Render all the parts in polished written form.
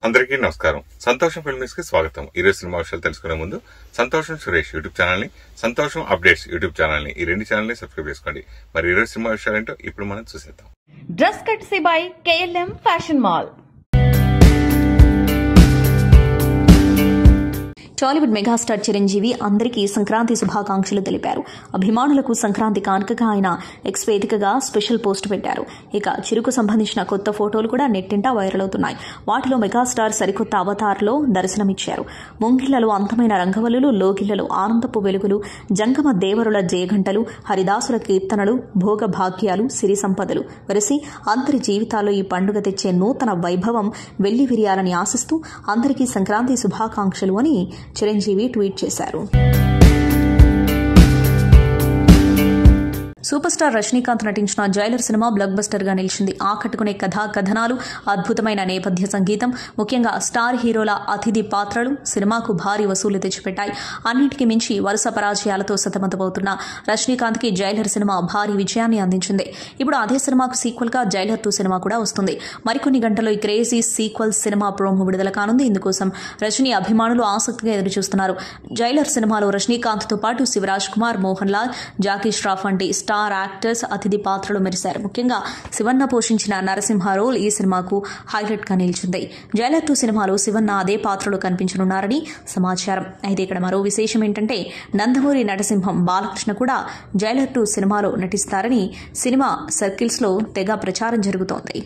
అందరికీ నమస్కారం. సంతోషం ఫిల్మ్స్ కి స్వాగతం. ఈరోజు సినిమా విషయాలు తెలుసుకునే ముందు సంతోషం సురేష్ యూట్యూబ్ ఛానల్ ని, సంతోషం అప్డేట్స్ యూట్యూబ్ ఛానల్ ని, ఈ రెండు ఛానల్ ని సబ్స్క్రైబ్ చేసుకోండి. మరి ఈరోజు సినిమా విషయాలు ఏంటో ఇప్పుడు మనం చూసేద్దాం. Dress కట్సీ by KLM fashion mall. Tollywood megastar Chiranjeevi అందరికీ సంక్రాంతి శుభాకాంక్షలు తెలిపారు. అభిమానులకు సంక్రాంతి కానుకగా ఆయన ఎక్స్ వేదికగా స్పెషల్ పోస్ట్ పెట్టారు. ఇక చిరుకు సంబంధించిన కొత్త ఫోటోలు కూడా నెట్టింట వైరల్ అవుతున్నాయి. వాటిలో మెగాస్టార్ సరికొత్త అవతార్లో దర్శనమిచ్చారు. ముంగిళ్లలో అందమైన రంగవల్లులు, లోగిళ్లలో ఆనందపు వెలుగులు, జంగమ దేవరుల జయఘంటలు, హరిదాసుల కీర్తనలు, భోగ భాగ్యాలు, సిరి సంపదలు వెరసి అందరి జీవితాల్లో ఈ పండుగ తెచ్చే నూతన వైభవం వెళ్లి విరియాలని ఆశిస్తూ అందరికీ సంక్రాంతి శుభాకాంక్షలు అని చిరంజీవి ట్వీట్ చేశారు. సూపర్ స్టార్ రజనీకాంత్ నటించిన జైలర్ సినిమా బ్లాక్ బస్టర్ గా నిలిచింది. ఆకట్టుకునే కథనాలు, అద్భుతమైన నేపథ్య సంగీతం, ముఖ్యంగా స్టార్ హీరోల అతిథి పాత్రలు సినిమాకు భారీ వసూలు తెచ్చిపెట్టాయి. అన్నింటికీ మించి వరుస పరాజయాలతో సతమతమవుతున్న రజనీకాంత్ కి జైలర్ సినిమా భారీ విజయాన్ని అందించింది. ఇప్పుడు అదే సినిమాకు సీక్వెల్ గా జైలర్ 2 సినిమా కూడా వస్తుంది. మరికొన్ని గంటల్లో ఈ క్రేజీ సీక్వెల్ సినిమా ప్రోమో విడుదల కానుంది. ఇందుకోసం రజనీ అభిమానులు ఆసక్తిగా ఎదురుచూస్తున్నారు. జైలర్ సినిమాలో రజనీకాంత్ తో పాటు శివరాజ్ కుమార్, మోహన్ లాల్, జాకీ ష్రాఫ్ వంటి స్టార్ యాక్టర్స్ అతిథి పాత్రలు మెరిశారు. ముఖ్యంగా శివన్న పోషించిన నరసింహ రోల్ ఈ సినిమాకు హైలైట్ గా నిలిచింది. జైలర్ 2 సినిమాలో శివన్న అదే పాత్రలో కనిపించనున్నారని సమాచారం. అయితే ఇక్కడ మరో విశేషం ఏంటంటే నందమూరి నరసింహం బాలకృష్ణ కూడా జైలర్ 2 సినిమాలో నటిస్తారని సినిమా సర్కిల్స్ లో తెగ ప్రచారం జరుగుతోంది.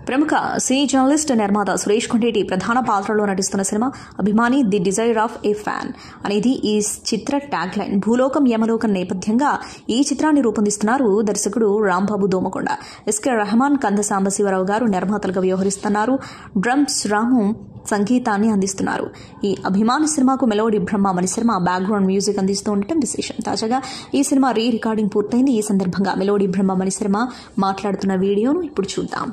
ప్రముఖ సినీ జర్నలిస్ట్, నిర్మాత సురేష్ కొండేటి ప్రధాన పాత్రలో నటిస్తున్న సినిమా అభిమాని the desire of A fan అనేది ఈ చిత్ర ట్యాగ్ లైన్. భూలోకం యమలోకం నేపథ్యంగా ఈ చిత్రాన్ని రూపొందిస్తున్నారు దర్శకుడు రాంబాబు దోమకొండ. ఎస్కే రెహమాన్, కంద సాంబశివరావు గారు నిర్మాతలుగా వ్యవహరిస్తున్నారు. డ్రమ్స్ రాము సంగీతాన్ని అందిస్తున్నారు. ఈ అభిమాని సినిమాకు మెలోడీ బ్రహ్మ మణిశర్మ బ్యాక్గ్రౌండ్ మ్యూజిక్ అందిస్తూ ఉండటం విశేషం. తాజాగా ఈ సినిమా రీ రికార్డింగ్ పూర్తయింది. ఈ సందర్భంగా మెలోడీ బ్రహ్మ మణిశర్మ మాట్లాడుతున్న వీడియోను ఇప్పుడు చూద్దాం.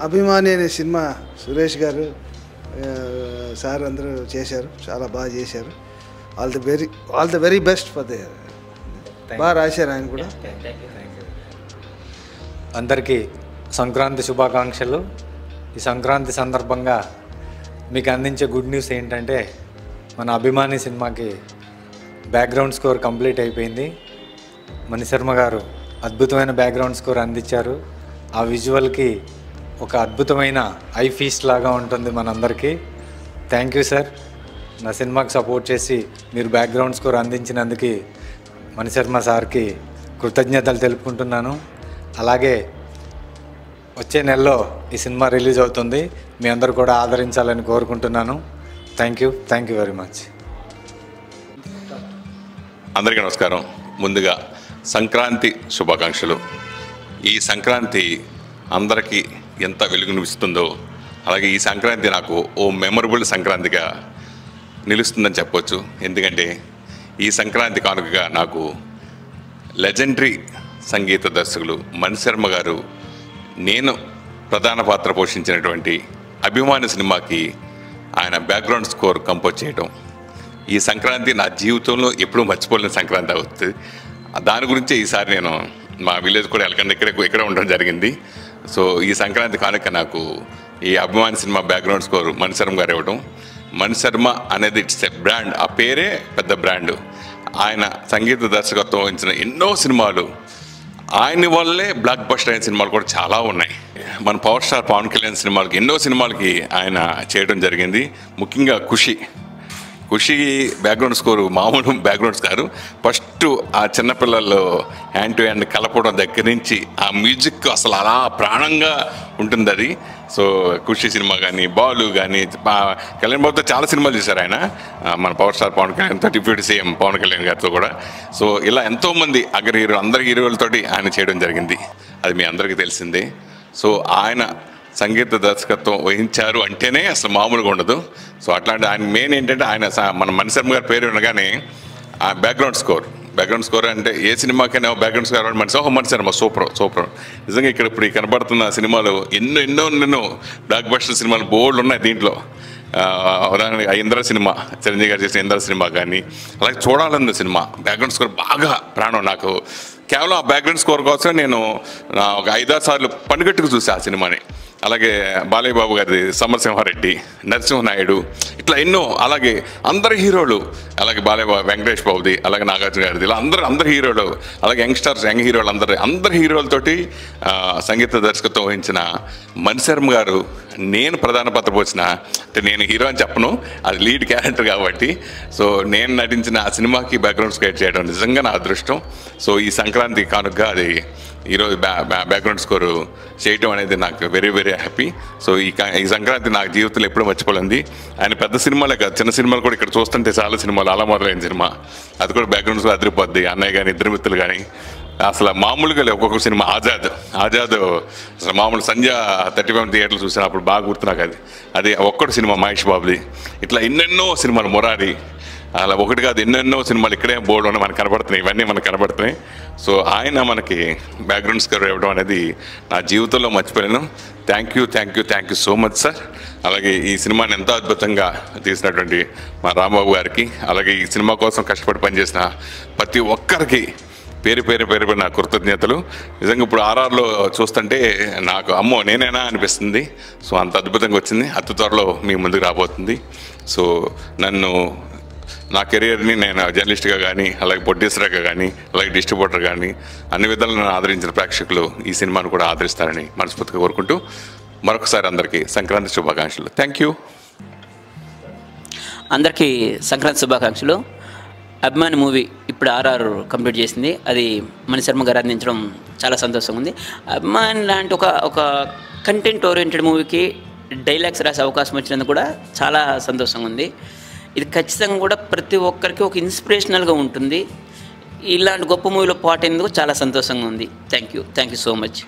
అభిమాని అనే సినిమా సురేష్ గారు సార్ అందరూ చేశారు, చాలా బాగా చేశారు. All the very best for the. బాగా రాశారు ఆయన కూడా. అందరికీ సంక్రాంతి శుభాకాంక్షలు. ఈ సంక్రాంతి సందర్భంగా మీకు అందించే గుడ్ న్యూస్ ఏంటంటే మన అభిమాని సినిమాకి బ్యాక్గ్రౌండ్ స్కోర్ కంప్లీట్ అయిపోయింది. మణిశర్మ గారు అద్భుతమైన బ్యాక్గ్రౌండ్ స్కోర్ అందించారు. ఆ విజువల్కి ఒక అద్భుతమైన ఐ ఫీస్ట్ లాగా ఉంటుంది మనందరికీ. Thank you sir. నా సినిమాకి సపోర్ట్ చేసి మీరు బ్యాక్గ్రౌండ్ స్కోర్ అందించినందుకు మణిశర్మ సార్కి కృతజ్ఞతలు తెలుపుకుంటున్నాను. అలాగే వచ్చే నెలలో ఈ సినిమా రిలీజ్ అవుతుంది. మీ అందరూ కూడా ఆదరించాలని కోరుకుంటున్నాను. Thank you very much. అందరికీ నమస్కారం. ముందుగా సంక్రాంతి శుభాకాంక్షలు. ఈ సంక్రాంతి అందరికీ ఎంత వెలుగునిస్తుందో అలాగే ఈ సంక్రాంతి నాకు ఓ మెమరబుల్ సంక్రాంతిగా నిలుస్తుందని చెప్పొచ్చు. ఎందుకంటే ఈ సంక్రాంతి కానుకగా నాకు లెజెండరీ సంగీత దర్శకులు మణిశర్మ గారు నేను ప్రధాన పాత్ర పోషించినటువంటి అభిమాని సినిమాకి ఆయన బ్యాక్గ్రౌండ్ స్కోర్ కంపోజ్ చేయడం, ఈ సంక్రాంతి నా జీవితంలో ఎప్పుడూ మర్చిపోలేని సంక్రాంతి అవుతుంది. దాని గురించి ఈసారి నేను మా విలేజ్ కూడా వెళ్ళకుండా ఇక్కడ ఉండడం జరిగింది. సో ఈ సంక్రాంతి కానుక నాకు ఈ అభిమాని సినిమా బ్యాక్గ్రౌండ్ స్కోర్ మణిశర్మ గారు ఇవ్వడం. మణిశర్మ అనేది ఇట్స్ ఎ బ్రాండ్, ఆ పేరే పెద్ద బ్రాండ్. ఆయన సంగీత దర్శకత్వం వహించిన ఎన్నో సినిమాలు, ఆయన వల్లే బ్లాక్ బస్టర్ అయిన సినిమాలు కూడా చాలా ఉన్నాయి. మన పవర్ స్టార్ పవన్ కళ్యాణ్ సినిమాలకి ఎన్నో సినిమాలకి ఆయన చేయడం జరిగింది. ముఖ్యంగా ఖుషి బ్యాక్గ్రౌండ్ స్కోరు మామూలు బ్యాక్గ్రౌండ్ స్కోరు. ఫస్ట్ ఆ చిన్నపిల్లలు హ్యాండ్ టు హ్యాండ్ కలపడం దగ్గర నుంచి ఆ మ్యూజిక్ అసలు అలా ప్రాణంగా ఉంటుంది అది. సో ఖుషి సినిమా కానీ, బాలు కానీ, కళ్యాణ్ బాబుతో చాలా సినిమాలు చేశారు ఆయన. మన పవర్ స్టార్ పవన్ కళ్యాణ్తో, డిప్యూటీ సీఎం పవన్ కళ్యాణ్ గారితో కూడా. సో ఇలా ఎంతోమంది అగ్ర హీరో, అందరి హీరోలతోటి ఆయన చేయడం జరిగింది. అది మీ అందరికీ తెలిసిందే. సో ఆయన సంగీత దర్శకత్వం వహించారు అంటేనే అసలు మామూలుగా ఉండదు. సో అట్లాంటి ఆయన మెయిన్ ఏంటంటే ఆయన మన మణిశర్మ గారి పేరు ఉండగానే ఆ బ్యాక్గ్రౌండ్ స్కోర్ అంటే ఏ సినిమాకైనా బ్యాక్గ్రౌండ్ స్కోర్ మణిశర్మ సూపర్. నిజంగా ఇక్కడ ఇప్పుడు కనబడుతున్న సినిమాలు ఎన్నో బ్లాక్ బస్టర్ సినిమాలు బోల్డ్ ఉన్నాయి దీంట్లో. ఉదాహరణకి ఇంద్ర సినిమా, చిరంజీవి గారు చేసిన ఇంద్ర సినిమా కానీ, అలాగే చూడాలన్న సినిమా బ్యాక్గ్రౌండ్ స్కోర్ బాగా ప్రాణం నాకు. కేవలం ఆ బ్యాక్గ్రౌండ్ స్కోర్ కోసం నేను ఒక 5-6 సార్లు పనిగట్టుకు చూసా ఆ సినిమాని. అలాగే బాలయ్య బాబు గారిది సమరసింహారెడ్డి, నరసింహనాయుడు, ఇట్లా ఎన్నో. అలాగే అందరి హీరోలు, అలాగే బాలయ్య బాబు, వెంకటేష్ బాబుది, అలాగే నాగార్జున గారిది, ఇలా అందరి హీరోలు, అలాగే యంగ్ హీరోలు, అందరి హీరోలతోటి సంగీత దర్శకత్వం వహించిన మణిశర్మ గారు, నేను ప్రధాన పాత్ర పోసిన, అంటే నేను హీరో అని చెప్పను, అది లీడ్ క్యారెక్టర్ కాబట్టి. సో నేను నటించిన ఆ సినిమాకి బ్యాక్గ్రౌండ్ స్కోర్ చేయడం నిజంగా నా అదృష్టం. సో ఈ సంక్రాంతి కానుకగా అది ఈరోజు బ్యాక్గ్రౌండ్ స్కోరు చేయటం అనేది నాకు వెరీ హ్యాపీ. సో ఈ సంక్రాంతి నాకు జీవితంలో ఎప్పుడూ మర్చిపోలేదు. ఆయన పెద్ద సినిమాలే కాదు, చిన్న సినిమాలు కూడా ఇక్కడ చూస్తుంటే చాలా సినిమాలు, అలా మొదలైన సినిమా అది కూడా బ్యాక్గ్రౌండ్ స్కోర్ అదిరిపోద్ది. అన్నయ్య కానీ, ఇద్దరు మిత్రులు కానీ, అసలు మామూలుగా ఒక్కొక్క సినిమా ఆజాద్ అసలు మామూలు సంధ్య 35 థియేటర్లు చూసినప్పుడు బాగా గుర్తు నాకు. అది ఒక్కటి సినిమా మహేష్ బాబుది. ఇట్లా ఎన్నెన్నో సినిమాలు, మురారి, అలా ఒకటి కాదు ఎన్నెన్నో సినిమాలు ఇక్కడే బోర్డు ఉన్న మనకు కనబడుతున్నాయి, ఇవన్నీ మనకు కనబడుతున్నాయి. సో ఆయన మనకి బ్యాక్గ్రౌండ్ స్కోర్ ఇవ్వడం అనేది నా జీవితంలో మర్చిపోయాను. Thank you so much sir. అలాగే ఈ సినిమాని ఎంతో అద్భుతంగా తీసినటువంటి మా రాంబాబు గారికి, అలాగే ఈ సినిమా కోసం కష్టపడి పనిచేసిన ప్రతి ఒక్కరికి పేరు నా కృతజ్ఞతలు. నిజంగా ఇప్పుడు ఆర్ఆర్లో చూస్తుంటే నాకు అమ్మో నేనేనా అనిపిస్తుంది. సో అంత అద్భుతంగా వచ్చింది. అతి త్వరలో మీ ముందుకు రాబోతుంది. సో నా కెరియర్ని నేను జర్నలిస్ట్గా కానీ, అలాగే ప్రొడ్యూసర్గా కానీ, అలాగే డిస్ట్రిబ్యూటర్ కానీ అన్ని విధాలు నన్ను ఆదరించిన ప్రేక్షకులు ఈ సినిమాను కూడా ఆదరిస్తారని మనస్ఫూర్తిగా కోరుకుంటూ మరొకసారి అందరికీ సంక్రాంతి శుభాకాంక్షలు. Thank you. అందరికీ సంక్రాంతి శుభాకాంక్షలు. అభిమాని మూవీ ఇప్పుడు ఆర్ఆర్ కంప్లీట్ చేసింది. అది మణిశర్మ గారు అందించడం చాలా సంతోషంగా ఉంది. అభిమాని లాంటి ఒక కంటెంట్ ఓరియంటెడ్ మూవీకి డైలాగ్స్ రాసే అవకాశం వచ్చినందుకు కూడా చాలా సంతోషంగా ఉంది. ఇది ఖచ్చితంగా కూడా ప్రతి ఒక్కరికి ఒక ఇన్స్పిరేషనల్గా ఉంటుంది. ఇలాంటి గొప్ప మూవీలో పాటేందుకు చాలా సంతోషంగా ఉంది. Thank you so much.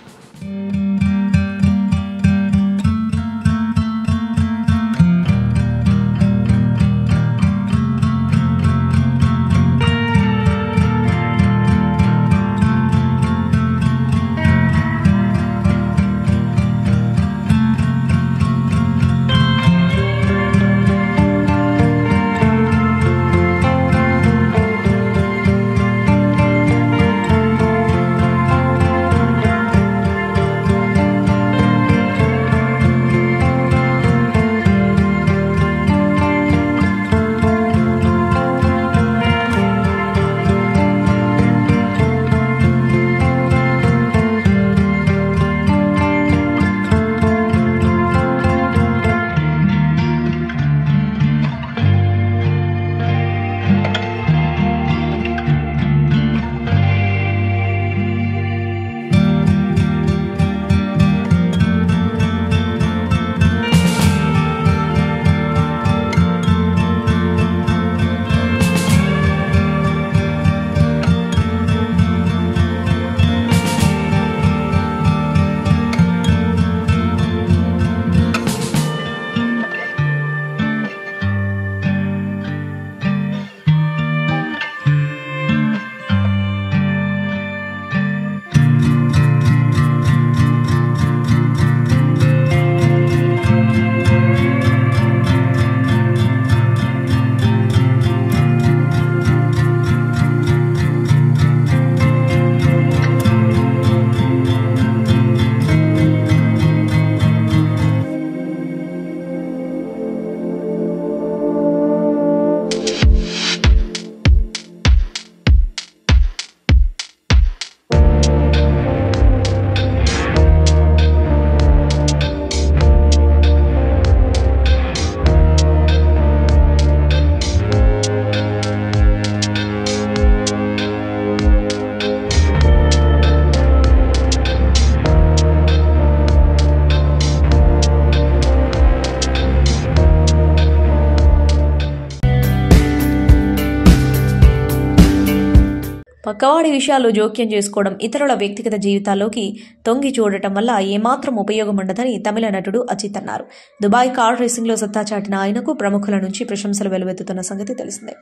పక్కవాడి విషయాల్లో జోక్యం చేసుకోవడం, ఇతరుల వ్యక్తిగత జీవితాల్లోకి తొంగి చూడటం వల్ల ఏమాత్రం ఉపయోగం ఉండదని తమిళ నటుడు అజిత్ అన్నారు. దుబాయ్ కార్ రేసింగ్లో సత్తా చాటిన ఆయనకు ప్రముఖుల నుంచి ప్రశంసలు వెలువెత్తుతున్న సంగతి తెలిసిందే.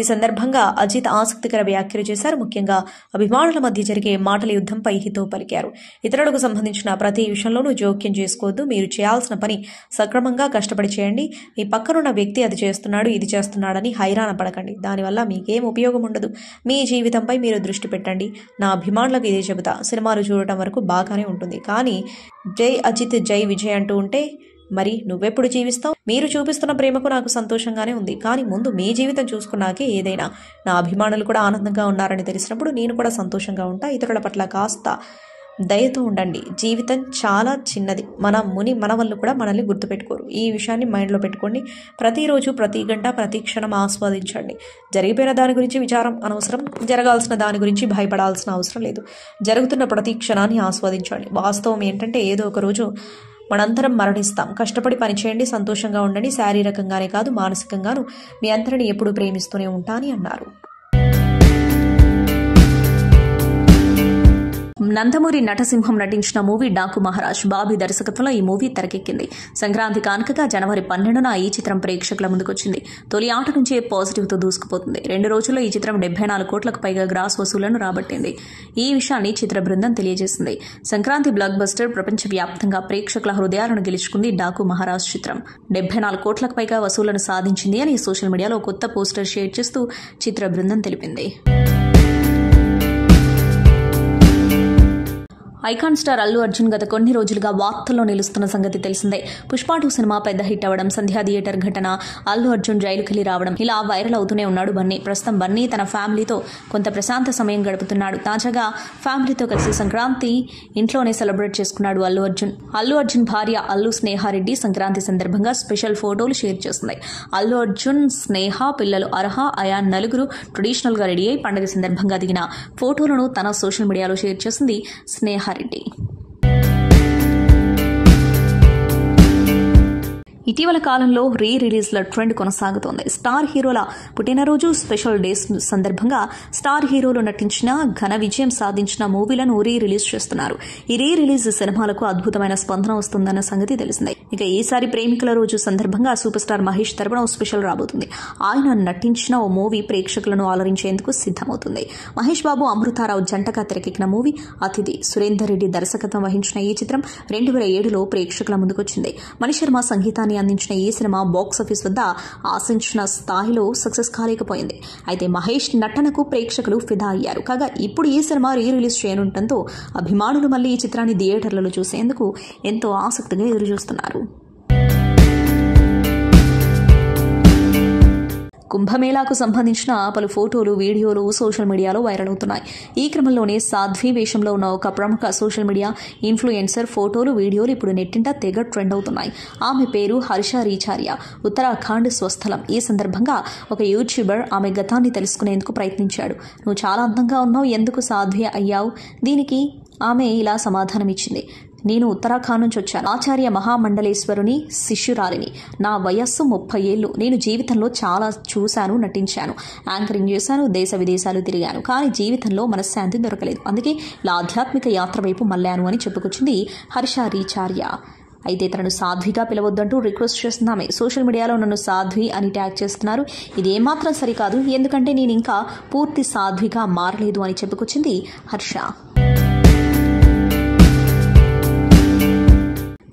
ఈ సందర్భంగా అజిత్ ఆసక్తికర వ్యాఖ్యలు చేశారు. ముఖ్యంగా అభిమానుల మధ్య జరిగే మాటల యుద్ధంపై హితవు పలికారు. ఇతరులకు సంబంధించిన ప్రతి విషయంలోనూ జోక్యం చేసుకోవద్దు. మీరు చేయాల్సిన పని సక్రమంగా కష్టపడి చేయండి. మీ పక్కనున్న వ్యక్తి అది చేస్తున్నాడు, ఇది చేస్తున్నాడని హైరాణ పడకండి. దానివల్ల మీకేం ఉపయోగం ఉండదు. మీ జీవితంపై మీరు దృష్టి పెట్టండి. నా అభిమానులకు ఇదే చెబుతా. సినిమాలు చూడటం వరకు బాగానే ఉంటుంది, కానీ జై అజిత్ జై విజయ్ అంటూ ఉంటే మరి నువ్వెప్పుడు జీవిస్తావు? మీరు చూపిస్తున్న ప్రేమకు నాకు సంతోషంగానే ఉంది, కానీ ముందు మీ జీవితం చూసుకున్నాకే ఏదైనా. నా అభిమానులు కూడా ఆనందంగా ఉన్నారని తెలిసినప్పుడు నేను కూడా సంతోషంగా ఉంటా. ఇతరుల పట్ల కాస్త దయతో ఉండండి. జీవితం చాలా చిన్నది. మన వాళ్ళు కూడా మనల్ని గుర్తుపెట్టుకోరు. ఈ విషయాన్ని మైండ్లో పెట్టుకోండి. ప్రతిరోజు, ప్రతి గంట, ప్రతి క్షణం ఆస్వాదించండి. జరిగిపోయిన దాని గురించి విచారం అనవసరం. జరగాల్సిన దాని గురించి భయపడాల్సిన అవసరం లేదు. జరుగుతున్న ప్రతి క్షణాన్ని ఆస్వాదించండి. వాస్తవం ఏంటంటే ఏదో ఒక రోజు మనందరం మరణిస్తాం. కష్టపడి పనిచేయండి, సంతోషంగా ఉండండి. శారీరకంగానే కాదు, మానసికంగాను మీ అందరిని ఎప్పుడూ ప్రేమిస్తూనే ఉంటానని అన్నారు. నందమూరి నటసింహం నటించిన మూవీ డాకు మహారాజ్. బాబీ దర్శకత్వంలో ఈ మూవీ తెరకెక్కింది. సంక్రాంతి కానుకగా జనవరి 12న ఈ చిత్రం ప్రేక్షకుల ముందుకొచ్చింది. తొలి ఆట నుంచే పాజిటివ్తో దూసుకుపోతుంది. 2 రోజుల్లో ఈ చిత్రం 74 కోట్లకు పైగా గ్రాస్ వసూళ్లను రాబట్టింది. ఈ విషయాన్ని చిత్ర బృందం తెలియజేసింది. సంక్రాంతి బ్లాక్ బస్టర్ ప్రపంచవ్యాప్తంగా ప్రేక్షకుల హృదయాలను గెలుచుకుంది. డాకు మహారాజ్ చిత్రం 74 కోట్లకు పైగా వసూళ్లను సాధించింది అని సోషల్ మీడియాలో కొత్త పోస్టర్ షేర్ చేస్తూ చిత్ర బృందం తెలిపింది. ఐకాన్ స్టార్ అల్లు అర్జున్ గత కొన్ని రోజులుగా వార్తల్లో నిలుస్తున్న సంగతి తెలిసిందే. పుష్ప 2 సినిమా పెద్ద హిట్ అవ్వడం, సంధ్యా థియేటర్ ఘటన, అల్లు అర్జున్ జైలుకెళ్లి రావడం, ఇలా వైరల్ అవుతూనే ఉన్నాడు బన్నీ. ప్రస్తుతం బన్నీ తన ఫ్యామిలీతో కొంత ప్రశాంత సమయం గడుపుతున్నాడు. తాజాగా ఫ్యామిలీతో కలిసి సంక్రాంతి ఇంట్లోనే సెలబ్రేట్ చేసుకున్నాడు అల్లు అర్జున్. అల్లు అర్జున్ భార్య అల్లు స్నేహారెడ్డి సంక్రాంతి సందర్భంగా స్పెషల్ ఫోటోలు షేర్ చేస్తుంది. అల్లు అర్జున్, స్నేహ, పిల్లలు అర్హ, అయాన్ నలుగురు ట్రెడిషనల్ గా రెడీ అయి పండుగ సందర్భంగా దిగిన ఫోటోలను తన సోషల్ మీడియాలో షేర్ చేసింది స్నేహారెడ్డి. ఇటీవల కాలంలో రిలీజ్ల ట్రెండ్ కొనసాగుతోంది. స్టార్ హీరోల పుట్టినరోజు, స్పెషల్ డేస్ సందర్భంగా స్టార్ హీరోలు నటించిన, ఘన విజయం సాధించిన మూవీలను రిలీజ్ చేస్తున్నారు. ఈ రిలీజ్ సినిమాలకు అద్భుతమైన స్పందన వస్తుందన్న సంగతి తెలిసిందే. ఇక ఈసారి ప్రేమికుల రోజు సందర్భంగా సూపర్ స్టార్ మహేష్ తరపున ఓ స్పెషల్ రాబోతుంది. ఆయన నటించిన ఓ మూవీ ప్రేక్షకులను అలరించేందుకు సిద్దమవుతుంది. మహేష్ బాబు, అమృతారావు జంటగా తెరకెక్కిన మూవీ అతిథి. సురేందర్ రెడ్డి దర్శకత్వం వహించిన ఈ చిత్రం 2007లో ప్రేక్షకుల ముందుకొచ్చింది. మణిశర్మ సంగీతాన్ని అందించిన ఈ సినిమా బాక్సాఫీస్ వద్ద ఆశించిన స్థాయిలో సక్సెస్ కాలేకపోయింది. అయితే మహేష్ నటనకు ప్రేక్షకులు ఫిదా అయ్యారు. కాగా ఇప్పుడు ఈ సినిమా రిలీజ్ చేయనుండటంతో అభిమానులు మళ్లీ ఈ చిత్రాన్ని థియేటర్లలో చూసేందుకు ఎంతో ఆసక్తిగా ఎదురుచూస్తున్నారు. కుంభమేళాకు సంబంధించిన పలు ఫోటోలు, వీడియోలు సోషల్ మీడియాలో వైరల్ అవుతున్నాయి. ఈ క్రమంలోనే సాధ్వి వేషంలో ఉన్న ఒక ప్రముఖ సోషల్ మీడియా ఇన్ఫ్లుయెన్సర్ ఫోటోలు, వీడియోలు ఇప్పుడు నెట్టింట తెగ ట్రెండ్ అవుతున్నాయి. ఆమె పేరు హర్ష రీచార్య, ఉత్తరాఖండ్ స్వస్థలం. ఈ సందర్భంగా ఒక యూట్యూబర్ ఆమె గతాన్ని తెలుసుకునేందుకు ప్రయత్నించాడు. నువ్వు చాలా అందంగా ఉన్నావు, ఎందుకు సాధ్వి అయ్యావు? దీనికి ఆమె ఇలా సమాధానమిచ్చింది. నేను ఉత్తరాఖండ్ నుంచి వచ్చాను. ఆచార్య మహామండలేశ్వరుని శిష్యురాలిని. నా వయస్సు 30 ఏళ్లు. నేను జీవితంలో చాలా చూశాను, నటించాను, యాంకరింగ్ చేశాను, దేశ విదేశాలు తిరిగాను. కానీ జీవితంలో మనశ్శాంతి దొరకలేదు. అందుకే ఇలా ఆధ్యాత్మిక యాత్ర వైపు మళ్ళాను అని చెప్పుకొచ్చింది హర్ష రీచార్య. అయితే తనను సాధ్విగా పిలవద్దంటూ రిక్వెస్ట్ చేస్తున్నామే. సోషల్ మీడియాలో నన్ను సాధ్వి అని ట్యాగ్ చేస్తున్నారు. ఇది ఏమాత్రం సరికాదు, ఎందుకంటే నేను ఇంకా పూర్తి సాధ్విగా మారలేదు అని చెప్పుకొచ్చింది హర్ష.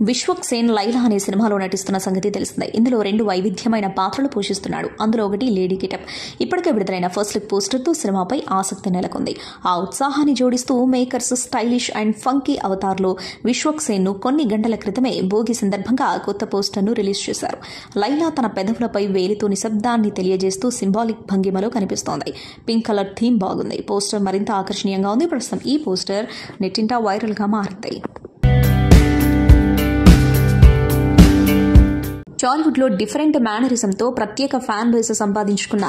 విశ్వక్ సేన్ లైలా అనే సినిమాలో నటిస్తున్న సంగతి తెలిసిందే. ఇందులో 2 వైవిధ్యమైన పాత్రలు పోషిస్తున్నాడు. అందులో ఒకటి లేడీ గెటప్. ఇప్పటికే విడుదలైన ఫస్ట్ లుక్ పోస్టర్తో సినిమాపై ఆసక్తి నెలకొంది. ఆ ఉత్సాహాన్ని జోడిస్తూ మేకర్స్ స్టైలిష్ అండ్ ఫంకీ అవతార్లో విశ్వక్ సేన్ ను కొన్ని గంటల క్రితమే భోగి సందర్భంగా కొత్త పోస్టర్ను రిలీజ్ చేశారు. లైలా తన పెదవులపై వేలితో నిశ్శబ్దాన్ని తెలియజేస్తూ సింబాలిక్ భంగిమలో కనిపిస్తోంది. పింక్ కలర్ థీమ్ బాగుంది. పోస్టర్ మరింత ఆకర్షణీయంగా ఉంది. ప్రస్తుతం ఈ పోస్టర్ నెట్టింటా వైరల్ గా మారింది. టాలీవుడ్లో డిఫరెంట్ మేనరిజంతో ప్రత్యేక ఫ్యాన్ బేస్ సంపాదించుకున్న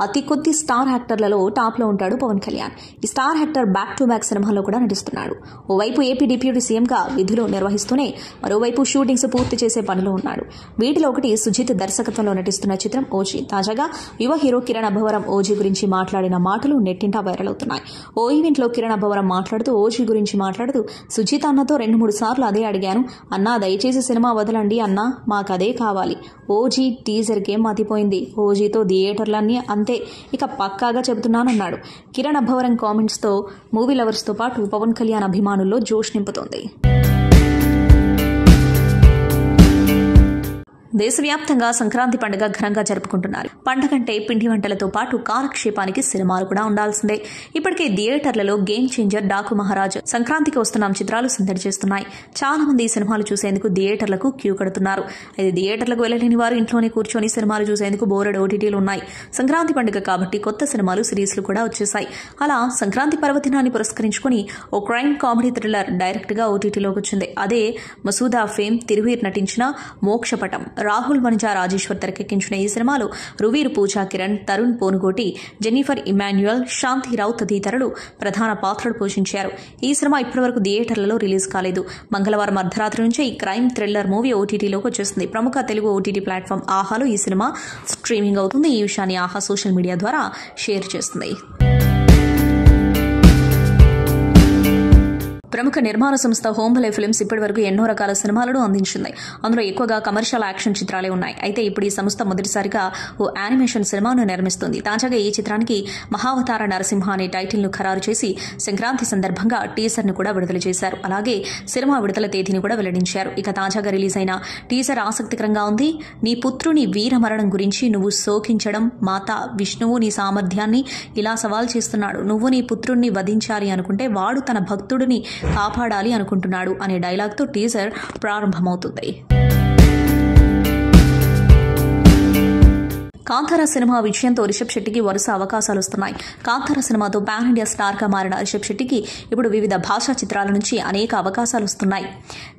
అతి కొద్ది స్టార్ యాక్టర్లలో టాప్లో ఉంటాడు పవన్ కళ్యాణ్. ఈ star actor back to back సినిమాల్లో కూడా నటిస్తున్నాడు. ఓవైపు ఏపీ డిప్యూటీ సీఎంగా విధులు నిర్వహిస్తూనే మరోవైపు షూటింగ్స్ పూర్తి చేసే పనిలో ఉన్నాడు. వీటిలో ఒకటి సుజిత్ దర్శకత్వంలో నటిస్తున్న చిత్రం ఓజీ. తాజాగా యువ హీరో కిరణ్ అబ్బవరం ఓజీ గురించి మాట్లాడిన మాటలు నెట్టింటా వైరల్ అవుతున్నాయి. ఓ ఈవెంట్లో కిరణ్ అబ్బవరం మాట్లాడుతూ ఓజీ గురించి మాట్లాడుతూ సుజిత్ అన్నతో 2-3 సార్లు అదే అడిగాను. అన్నా దయచేసి సినిమా వదలండి అన్నా, మాకదే కావాలి. ఓజీ టీజర్ గేమ్ మతిపోయింది. ఓజీతో థియేటర్లన్నీ అంతే, ఇక పక్కాగా చెబుతున్నానన్నాడు. కిరణ్ అబ్బవరం కామెంట్స్ తో మూవీ లవర్స్ తో పాటు పవన్ కళ్యాణ్ అభిమానుల్లో జోష్ నింపుతోంది. దేశవ్యాప్తంగా సంక్రాంతి పండుగ ఘనంగా జరుపుకుంటున్నారు. పండగంటే పిండి వంటలతో పాటు కాలక్షేపానికి సినిమాలు కూడా ఉండాల్సిందే. ఇప్పటికే థియేటర్లలో గేమ్ చేంజర్, డాకు మహారాజ్, సంక్రాంతికి వస్తున్నాం చిత్రాలు సందడి చేస్తున్నాయి. చాలా మంది ఈ సినిమాలు చూసేందుకు థియేటర్లకు క్యూ కడుతున్నారు. అయితే థియేటర్లకు వెళ్లలేని వారు ఇంట్లోనే కూర్చొని సినిమాలు చూసేందుకు బోలెడు ఓటీటీలు ఉన్నాయి. సంక్రాంతి పండుగ కాబట్టి కొత్త సినిమాలు, సిరీస్లు కూడా వచ్చేశాయి. అలా సంక్రాంతి పర్వదినాన్ని పురస్కరించుకుని ఓ క్రైమ్ కామెడీ థ్రిల్లర్ డైరెక్ట్ గా ఓటీటీలోకి వచ్చింది. అదే మసూదా ఫేమ్ తిరువీర్ నటించిన మోక్షపటం. రాహుల్ వనిజా రాజేశ్వర్ తెరకెక్కించిన ఈ సినిమాలో రువీర్, పూజా కిరణ్, తరుణ్ పోనుగోటి, జెన్నిఫర్ ఇమాన్యుయల్, శాంతి రౌత్ తదితరులు ప్రధాన పాత్రలు పోషించారు. ఈ సినిమా ఇప్పటివరకు థియేటర్లలో రిలీజ్ కాలేదు. మంగళవారం అర్ధరాత్రి నుంచే ఈ క్రైమ్ థ్రిల్లర్ మూవీ ఓటీటీలోకి వచ్చేస్తుంది. ప్రముఖ తెలుగు ఓటీటీ ప్లాట్ఫామ్ ఆహాలో ఈ సినిమా స్ట్రీమింగ్ అవుతుంది. ఈ విషయాన్ని ఆహా సోషల్ మీడియా ద్వారా షేర్ చేస్తుంది. ప్రముఖ నిర్మాణ సంస్థ హోంబలే ఫిల్మ్స్ ఇప్పటివరకు ఎన్నో రకాల సినిమాలను అందించింది. అందులో ఎక్కువగా కమర్షియల్ యాక్షన్ చిత్రాలే ఉన్నాయి. అయితే ఇప్పుడు ఈ సంస్థ మొదటిసారిగా ఓ యానిమేషన్ సినిమాను నిర్మిస్తుంది. తాజాగా ఈ చిత్రానికి మహావతార నరసింహ అనే టైటిల్ ను ఖరారు చేసి సంక్రాంతి సందర్భంగా టీజర్ ను కూడా విడుదల చేశారు. అలాగే సినిమా విడుదల తేదీని కూడా వెల్లడించారు. ఇక తాజాగా రిలీజ్ అయిన టీజర్ ఆసక్తికరంగా ఉంది. నీ పుత్రుని వీరమరణం గురించి నువ్వు శోకించడం, మాత విష్ణువు నీ సామర్థ్యాన్ని ఇలా సవాల్ చేస్తున్నాడు. నువ్వు నీ పుత్రుణ్ణి వధించాలి అనుకుంటే వాడు తన భక్తుడిని కాపాడాలి అనుకుంటున్నాడు అనే డైలాగ్తో టీజర్ ప్రారంభమవుతుంది. కాంతారా సినిమా విజయంతో రిషబ్ శెట్టికి వరుస అవకాశాలు వస్తున్నాయి. కాంతారా సినిమాతో పాన్ ఇండియా స్టార్ గా మారిన రిషబ్ శెట్టికి ఇప్పుడు వివిధ భాషా చిత్రాల నుంచి అనేక అవకాశాలు వస్తున్నాయి.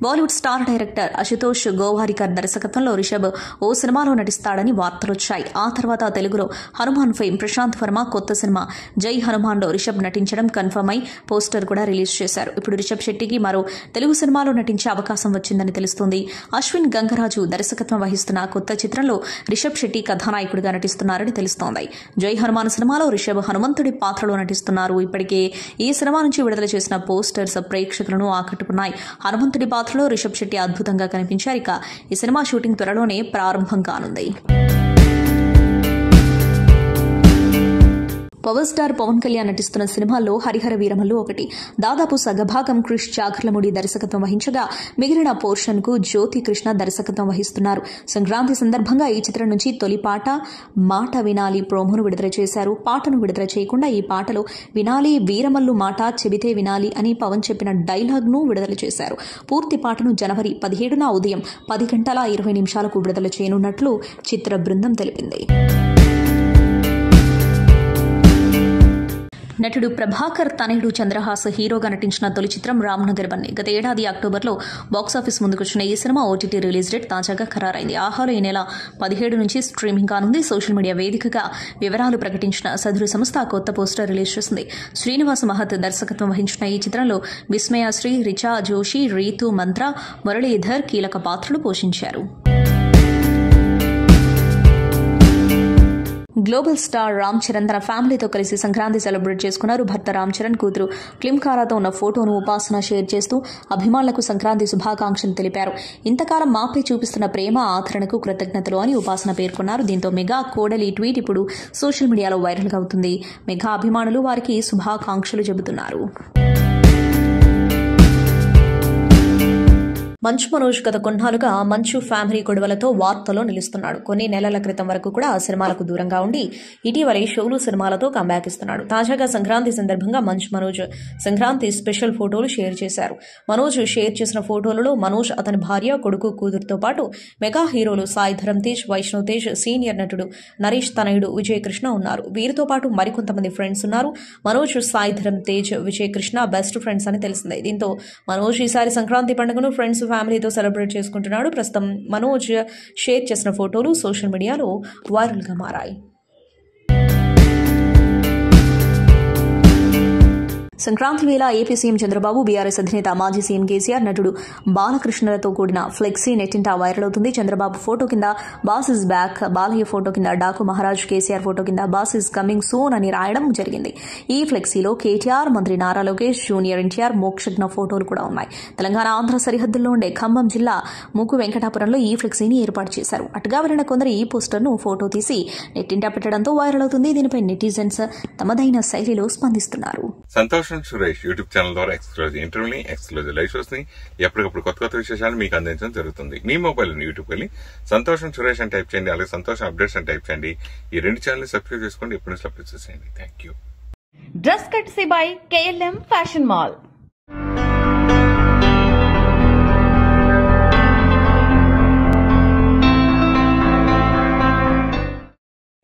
బాలీవుడ్ స్టార్ డైరెక్టర్ అశుతోష్ గోవారికర్ దర్శకత్వంలో రిషబ్ ఓ సినిమాలో నటిస్తాడని వార్తలొచ్చాయి. ఆ తర్వాత తెలుగులో హనుమాన్ ఫేమ్ ప్రశాంత్ వర్మ కొత్త సినిమా జై హనుమాన్లో రిషబ్ నటించడం కన్ఫర్మ్ అయి పోస్టర్ కూడా రిలీజ్ చేశారు. ఇప్పుడు రిషబ్ శెట్టికి మరో తెలుగు సినిమాలో నటించే అవకాశం వచ్చిందని తెలుస్తోంది. అశ్విన్ గంగరాజు దర్శకత్వం వహిస్తున్న కొత్త చిత్రంలో రిషబ్ శెట్టి కథానాయకుడు నటిస్తున్నారని తెలుస్తోంది. జై హనుమాన్ సినిమాలో రిషబ్ హనుమంతుడి పాత్రలో నటిస్తున్నారు. ఇప్పటికే ఈ సినిమా నుంచి విడుదల చేసిన పోస్టర్స్ ప్రేక్షకులను ఆకట్టుకున్నాయి. హనుమంతుడి పాత్రలో రిషబ్ శెట్టి అద్భుతంగా కనిపించారు. ఇక ఈ సినిమా షూటింగ్ త్వరలోనే ప్రారంభం కానుంది. పవర్ స్టార్ పవన్ కళ్యాణ్ నటిస్తున్న సినిమాల్లో హరిహర వీరమల్లు ఒకటి. దాదాపు సగభాగం క్రిష్ జాగర్లముడి దర్శకత్వం వహించగా మిగిలిన పోర్షన్ కు జ్యోతి కృష్ణ దర్శకత్వం వహిస్తున్నారు. సంక్రాంతి సందర్భంగా ఈ చిత్రం నుంచి తొలి పాట మాట వినాలి ప్రోమోను విడుదల చేశారు. పాటను విడుదల చేయకుండా ఈ పాటలో వినాలి వీరమల్లు మాట చెబితే వినాలి అని పవన్ చెప్పిన డైలాగ్ ను విడుదల చేశారు. పూర్తి పాటను జనవరి 17న ఉదయం 10:20 విడుదల చేయనున్నట్లు చిత్ర బృందం తెలిపింది. నటుడు ప్రభాకర్ తనయుడు చంద్రహాస్ హీరోగా నటించిన తొలి చిత్రం రామ్నగర్ బన్నీ. గత ఏడాది అక్టోబర్లో బాక్సాఫీస్ ముందుకొచ్చిన ఈ సినిమా ఓటీటీ రిలీజ్ డేట్ తాజాగా ఖరారైంది. ఆహాలో ఈ నెల 17 నుంచి స్ట్రీమింగ్ కానుంది. సోషల్ మీడియా వేదికగా వివరాలు ప్రకటించిన సదరు సంస్థ కొత్త పోస్టర్ రిలీజ్ చేసింది. శ్రీనివాస్ మహత్ దర్శకత్వం వహించిన ఈ చిత్రంలో విస్మయాశ్రీ, రిచా జోషి, రీతు మంత్ర, మురళీధర్ కీలక పాత్రలు పోషించారు. గ్లోబల్ స్టార్ రామ్ చరణ్ తన ఫ్యామిలీతో కలిసి సంక్రాంతి సెలబ్రేట్ చేసుకున్నారు. భర్త రామ్ చరణ్ కూతురు క్లింకారాతో ఉన్న ఫోటోను ఉపాసన షేర్ చేస్తూ అభిమానులకు సంక్రాంతి శుభాకాంక్షలు తెలిపారు. ఇంతకాలం మాపై చూపిస్తున్న ప్రేమ ఆదరణకు కృతజ్ఞతలు అని ఉపాసన పేర్కొన్నారు. దీంతో మెగా కోడలి ట్వీట్ ఇప్పుడు సోషల్ మీడియాలో వైరల్గా అవుతుంది. మెగా అభిమానులు వారికి శుభాకాంక్షలు చెబుతున్నారు. మంచు మనోజ్ గత కొన్నాళ్లుగా మంచు ఫ్యామిలీ గొడవలతో వార్తల్లో నిలుస్తున్నాడు. కొన్ని నెలల క్రితం వరకు కూడా ఆ సినిమాలకు దూరంగా ఉండి ఇటీవలే షోలు సినిమాలతో కంబ్యాక్ ఇస్తున్నాడు. తాజాగా సంక్రాంతి సందర్భంగా మంచు మనోజ్ సంక్రాంతి స్పెషల్ ఫోటోలు షేర్ చేశారు. మనోజ్ షేర్ చేసిన ఫోటోలలో మనోజ్, అతని భార్య, కొడుకు, కూతురుతో పాటు మెగా హీరోలు సాయి ధరమ్ తేజ్, వైష్ణవ్ తేజ్, సీనియర్ నటుడు నరేష్ తనయుడు విజయ్ కృష్ణ ఉన్నారు. వీరితో పాటు మరికొంతమంది ఫ్రెండ్స్ ఉన్నారు. మనోజ్, సాయి ధరమ్ తేజ్, విజయ్ కృష్ణ బెస్ట్ ఫ్రెండ్స్ అని తెలిసిందే. దీంతో మనోజ్ ఈసారి సంక్రాంతి పండుగను ఫ్రెండ్స్ ఫ్యామిలీతో సెలబ్రేట్ చేసుకుంటున్నాడు. ప్రస్తుతం మనోజ్ షేర్ చేసిన ఫోటోలు సోషల్ మీడియాలో వైరల్గా మారాయి. సంక్రాంతి వేళ ఏపీ సీఎం చంద్రబాబు, బీఆర్ఎస్ అధినేత మాజీ సీఎం కేసీఆర్, నటుడు బాలకృష్ణలతో కూడిన ఫ్లెక్సీ నెట్టింట వైరల్ అవుతుంది. చంద్రబాబు ఫోటో కింద boss is back, Balayya photo కింద డాకు మహారాజ్, కేసీఆర్ ఫోటో కింద బాస్ ఇస్ కమింగ్ సూన్ అని రాయడం జరిగింది. ఈ ఫ్లెక్సీలో కేటీఆర్, మంత్రి నారా లోకేష్, జూనియర్ ఎన్టీఆర్, మోక్షజ్ఞ ఫోటోలు కూడా ఉన్నాయి. తెలంగాణ ఆంధ్ర సరిహద్దుల్లో ఉండే ఖమ్మం జిల్లా ముగ్గు వెంకటాపురంలో ఈ ఫ్లెక్సీని ఏర్పాటు చేశారు. అటుగా వెళ్లిన కొందరు ఈ పోస్టర్ను ఫోటో తీసి నెట్టింట పెట్టడంతో వైరల్ అవుతుంది. దీనిపై నెటిజన్స్ తమదైన శైలిలో స్పందిస్తున్నారు. సంతోషం సురేష్ యూట్యూబ్ ఛానల్ ద్వారా ఎక్స్క్లూజివ్ ఇంటర్వ్యూని, ఎక్స్క్లూజివ్ లైవ్ షోస్ ని, ఎప్పటికప్పుడు కొత్త కొత్త విశేషాలు మీకు అందించడం జరుగుతుంది. మీ మొబైల్ యూట్యూబ్ వెళ్ళి సంతోషం సురేష్ అని టైప్ చేయండి, అలాగే సంతోషం అప్డేట్స్ అని టైప్ చేయండి. ఈ 2 ఛానల్ సబ్స్క్రైబ్ చేసుకోండి, ఎప్పుడు అప్డేట్స్ చేయండి. Thank you. Dress కట్సీ by KLM fashion mall.